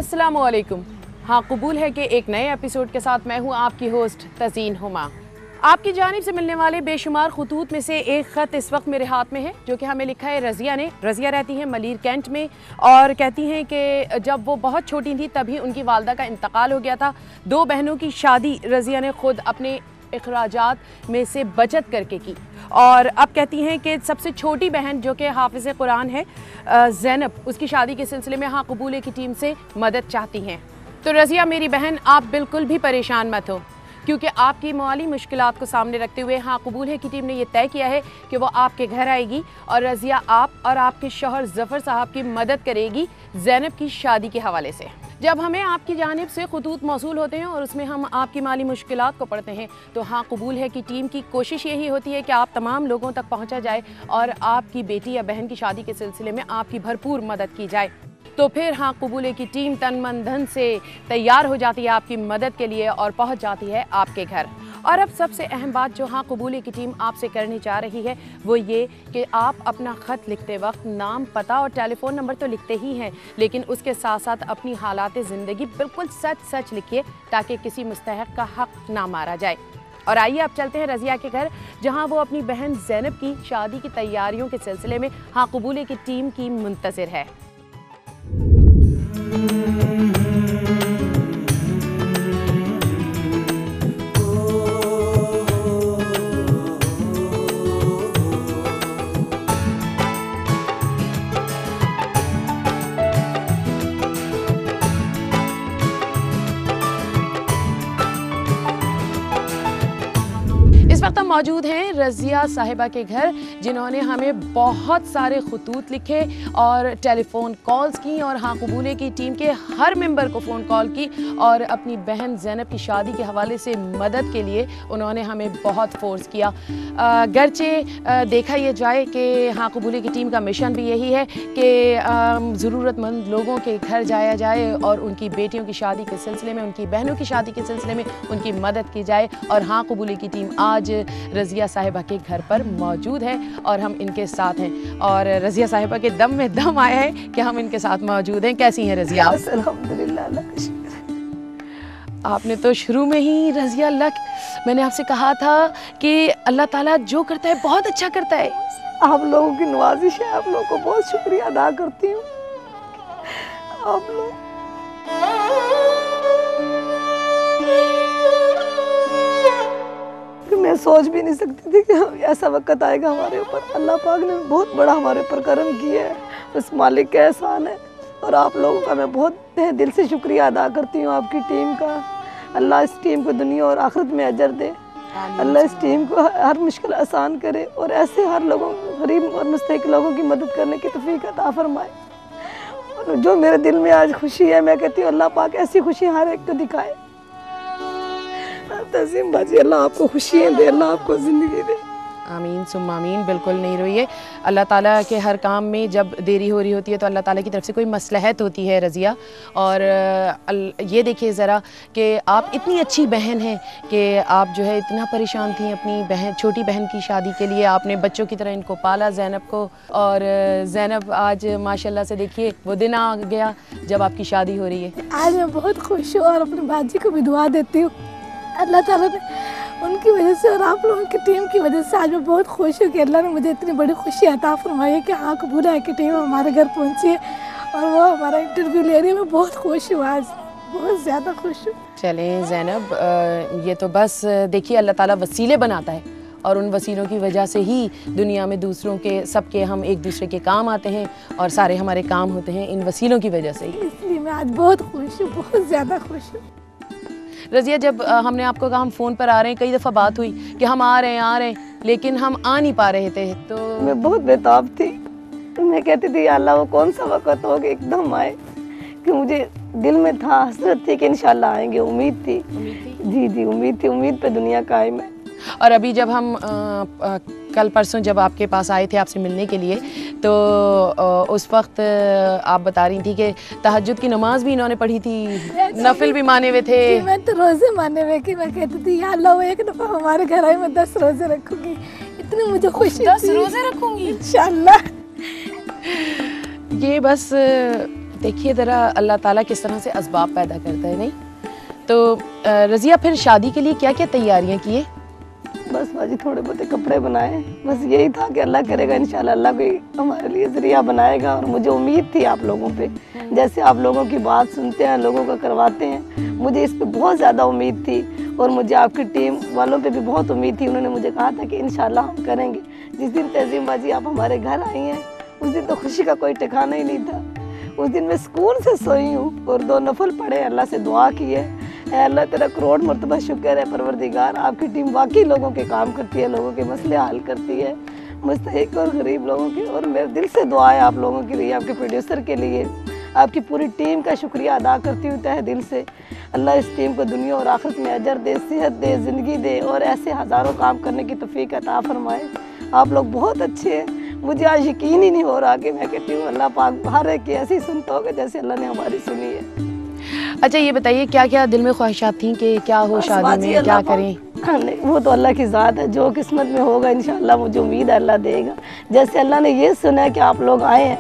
अस्सलामुअलैकुम। हाँ, कबूल है कि एक नए एपिसोड के साथ मैं हूँ आपकी होस्ट तज़ीन हुमा। आपकी जानिब से मिलने वाले बेशुमार खतूत में से एक ख़त इस वक्त मेरे हाथ में है, जो कि हमें लिखा है रज़िया ने। रज़िया रहती हैं मलीर कैंट में और कहती हैं कि जब वो बहुत छोटी थी तभी उनकी वालदा का इंतकाल हो गया था। 2 बहनों की शादी रज़िया ने ख़ुद अपने अखराजात में से बचत करके की और अब कहती हैं कि सबसे छोटी बहन जो कि हाफिज़ कुरान है ज़ैनब, उसकी शादी के सिलसिले में हाँ कबूल की टीम से मदद चाहती हैं। तो रज़िया मेरी बहन, आप बिल्कुल भी परेशान मत हो, क्योंकि आपकी माली मुश्किलात को सामने रखते हुए हाँ कबूल है की टीम ने यह तय किया है कि वो आपके घर आएगी और रज़िया आप और आपके शौहर ज़फ़र साहब की मदद करेगी ज़ैनब की शादी के हवाले से। जब हमें आपकी जानिब से खतूत मौसूल होते हैं और उसमें हम आपकी माली मुश्किलात को पढ़ते हैं तो हाँ कबूल है की टीम की कोशिश यही होती है कि आप तमाम लोगों तक पहुँचा जाए और आपकी बेटी या बहन की शादी के सिलसिले में आपकी भरपूर मदद की जाए। तो फिर हाँ कबूल की टीम तन मन धन से तैयार हो जाती है आपकी मदद के लिए और पहुंच जाती है आपके घर। और अब सबसे अहम बात जो हाँ कबूल की टीम आपसे करनी चाह रही है वो ये कि आप अपना ख़त लिखते वक्त नाम, पता और टेलीफ़ोन नंबर तो लिखते ही हैं, लेकिन उसके साथ साथ अपनी हालात ज़िंदगी बिल्कुल सच लिखिए ताकि किसी मुस्तहक़ का हक़ ना मारा जाए। और आइए अब चलते हैं रज़िया के घर, जहां वो अपनी बहन ज़ैनब की शादी की तैयारियों के सिलसिले में हाँ कबूल की टीम की मुंतज़िर है। इस वक्त हम मौजूद हैं रज़िया साहिबा के घर, जिन्होंने हमें बहुत सारे खतूत लिखे और टेलीफ़ोन कॉल्स की और हाँ कबूल की टीम के हर मेंबर को फ़ोन कॉल की और अपनी बहन ज़ैनब की शादी के हवाले से मदद के लिए उन्होंने हमें बहुत फोर्स किया। गरचे देखा यह जाए कि हाँ कबूल की टीम का मिशन भी यही है कि ज़रूरतमंद लोगों के घर जाया जाए और उनकी बेटियों की शादी के सिलसिले में, उनकी बहनों की शादी के सिलसिले में उनकी मदद की जाए। और हाँ कबूल की टीम आज रज़िया साहिबा के घर पर मौजूद है और हम इनके साथ हैं और रज़िया साहिबा के दम में दम आया है कि हम इनके साथ मौजूद हैं। कैसी हैं रज़िया? अल्हम्दुलिल्लाह, अल्लाह का शुक्र। आपने तो शुरू में ही रज़िया मैंने आपसे कहा था कि अल्लाह ताला जो करता है बहुत अच्छा करता है। आप लोगों की नवाजिश है, आप लोगों को बहुत शुक्रिया अदा करती हूँ। आप लोग मैं सोच भी नहीं सकती थी कि ऐसा वक्त आएगा हमारे ऊपर। अल्लाह पाक ने बहुत बड़ा हमारे ऊपर करम किया है, उस मालिक का एहसान है। और आप लोगों का मैं बहुत तहे दिल से शुक्रिया अदा करती हूँ, आपकी टीम का। अल्लाह इस टीम को दुनिया और आखिरत में अजर दे। अल्लाह इस टीम को हर मुश्किल आसान करे और ऐसे हर लोगों, गरीब और मुस्तहिक लोगों की मदद करने की तौफीक अता फरमाए। और जो मेरे दिल में आज खुशी है, मैं कहती हूँ अल्लाह पाक ऐसी खुशी हर एक को दिखाए। तज़ीम बाजी, अल्लाह आपको खुशियाँ दे, अल्लाह आपको ज़िंदगी दे। आमीन सुम्मा आमीन। बिल्कुल नहीं रोइए। अल्लाह ताला के हर काम में जब देरी हो रही होती है तो अल्लाह ताला की तरफ से कोई मसलहत होती है रज़िया। और ये देखिए ज़रा कि आप इतनी अच्छी बहन हैं कि आप जो है इतना परेशान थी अपनी छोटी बहन की शादी के लिए। आपने बच्चों की तरह इनको पाला, ज़ैनब को। और ज़ैनब आज माशाल्लाह से देखिए वो दिन आ गया जब आपकी शादी हो रही है। आज मैं बहुत खुश हूँ और अपनी बाजी को भी दुआ देती हूँ। अल्लाह ताला ने उनकी वजह से और आप लोगों की टीम की वजह से आज मैं बहुत खुश हूँ कि अल्लाह ने मुझे इतनी बड़ी खुशी अता फरमाई है कि हाँ कबूल है कि टीम हमारे घर पहुँची है और वो हमारा इंटरव्यू ले रही है। मैं बहुत खुश हूँ, आज बहुत ज़्यादा खुश हूँ। चलें ज़ैनब, ये तो बस देखिए अल्लाह ताला वसीले बनाता है और उन वसीलों की वजह से ही दुनिया में दूसरों के सबके हम एक दूसरे के काम आते हैं और सारे हमारे काम होते हैं इन वसीलों की वजह से ही। इसलिए मैं आज बहुत खुश हूँ, बहुत ज़्यादा खुश हूँ। रज़िया, जब हमने आपको कहा हम फ़ोन पर आ रहे हैं, कई दफ़ा बात हुई कि हम आ रहे हैं, लेकिन हम आ नहीं पा रहे थे। तो मैं बहुत बेताब थी। मैं कहती थी अल्लाह वो कौन सा वक्त हो कि एकदम आए, कि मुझे दिल में था, हसरत थी कि इंशाल्लाह आएंगे। उम्मीद थी जी, उम्मीद थी, उम्मीद पे दुनिया कायम है। और अभी जब हम कल परसों जब आपके पास आए थे आपसे मिलने के लिए तो उस वक्त आप बता रही थी कि तहज्जुद की नमाज भी इन्होंने पढ़ी थी, नफिल भी माने हुए थे। मैं तो रोज़े माने हुए कि मैं कहती थी या अल्लाह वो एक दफ़ा हमारे घर आए, मैं 10 रोज़े रखूँगी। इतनी मुझे खुशी 10 रोज़े रखूँगी इंशाल्लाह। ये बस देखिए ज़रा अल्लाह ताला किस तरह से असबाब पैदा करता है, नहीं? तो रज़िया फिर शादी के लिए क्या क्या तैयारियां किए? बस बाजी थोड़े बहुत कपड़े बनाए, बस यही था कि अल्लाह करेगा इंशाल्लाह अल्लाह कोई हमारे लिए ज़रिया बनाएगा। और मुझे उम्मीद थी आप लोगों पे, जैसे आप लोगों की बात सुनते हैं, लोगों का करवाते हैं, मुझे इस पे बहुत ज़्यादा उम्मीद थी। और मुझे आपकी टीम वालों पे भी बहुत उम्मीद थी। उन्होंने मुझे कहा था कि इंशाल्लाह हम करेंगे। जिस दिन तज़ीम बाजी आप हमारे घर आई हैं, उस दिन तो खुशी का कोई ठिकाना ही नहीं था। उस दिन मैं सुकून से सोई हूँ और 2 नफल पढ़े, अल्लाह से दुआ की है, अल्लाह तेरा करोड़ मरतबा शुक्र है परवरदिगार, आपकी टीम वाकई लोगों के काम करती है, लोगों के मसले हल करती है, मुस्तहिक और गरीब लोगों के। और मेरे दिल से दुआ है आप लोगों के लिए, आपके प्रोड्यूसर के लिए, आपकी पूरी टीम का शुक्रिया अदा करती हूँ तहे दिल से। अल्लाह इस टीम को दुनिया और आखिरत में अजर दे, सेहत दे, ज़िंदगी दे और ऐसे हज़ारों काम करने की तौफीक अता फरमाए। आप लोग बहुत अच्छे हैं, मुझे आज यकीन ही नहीं हो रहा कि मैं कहती हूँ अल्लाह पाक हर एक की ऐसी सुनता होगा जैसे अल्लाह ने हमारी सुनी है। अच्छा ये बताइए क्या क्या दिल में ख्वाहिशात थी कि क्या हो शादी में, क्या करें? नहीं, वो तो अल्लाह की ज़ात है, जो किस्मत में होगा इंशाल्लाह मुझे उम्मीद है अल्लाह देगा। जैसे अल्लाह ने ये सुना है कि आप लोग आए हैं,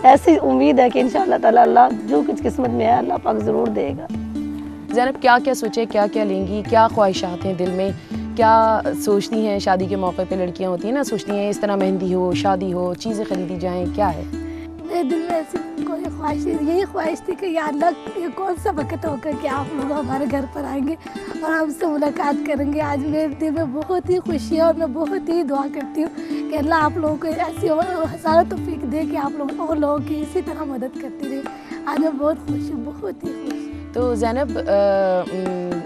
ऐसी उम्मीद है कि इंशाल्लाह ताला अल्लाह जो कुछ किस्मत में है अल्लाह पाक ज़रूर देगा। ज़ैनब क्या क्या सोचे, क्या क्या लेंगी, क्या ख्वाहिशात हैं दिल में, क्या सोचती हैं? शादी के मौके पे लड़कियां होती हैं ना, सोचती हैं इस तरह मेहंदी हो, शादी हो, चीज़ें खरीदी जाएं, क्या है? मेरे दिल में ऐसी कोई ख्वाहिश, यही ख्वाहिश थी कि या अल्लाह ये कौन सा वक्त होगा कि आप लोग हमारे घर पर आएंगे और हमसे मुलाकात करेंगे। आज मेरे दिल में बहुत ही खुशी है और मैं बहुत ही दुआ करती हूँ कि अल्लाह आप लोगों को ऐसी और हज़ारों तौफीक दे कि आप लोग और लोगों की इसी तरह मदद करती रहे। आज मैं बहुत खुश हूँ, बहुत ही खुश। तो ज़ैनब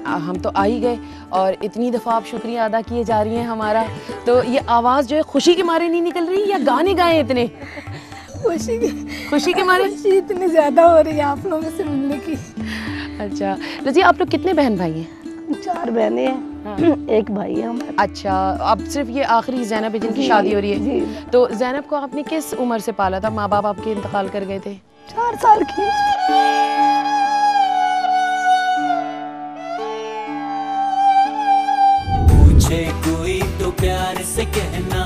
हम तो आ ही गए और इतनी दफ़ा आप शुक्रिया अदा किए जा रही हैं हमारा, तो ये आवाज़ जो है खुशी के मारे नहीं निकल रही या गाने गाए इतने? खुशी के मारे खुशी इतनी ज़्यादा हो रही है आप लोगों से मिलने की। अच्छा रज़िया, आप लोग कितने बहन भाई हैं? 4 बहनें हैं, हाँ। 1 भाई है हमारा। अच्छा, अब सिर्फ ये आखिरी ज़ैनब है जिनकी शादी हो रही है? जी। तो ज़ैनब को आपने किस उम्र से पाला था? माँ बाप आपके इंतकाल कर गए थे? 4 साल की। पूछे कोई तो प्यार से कहना,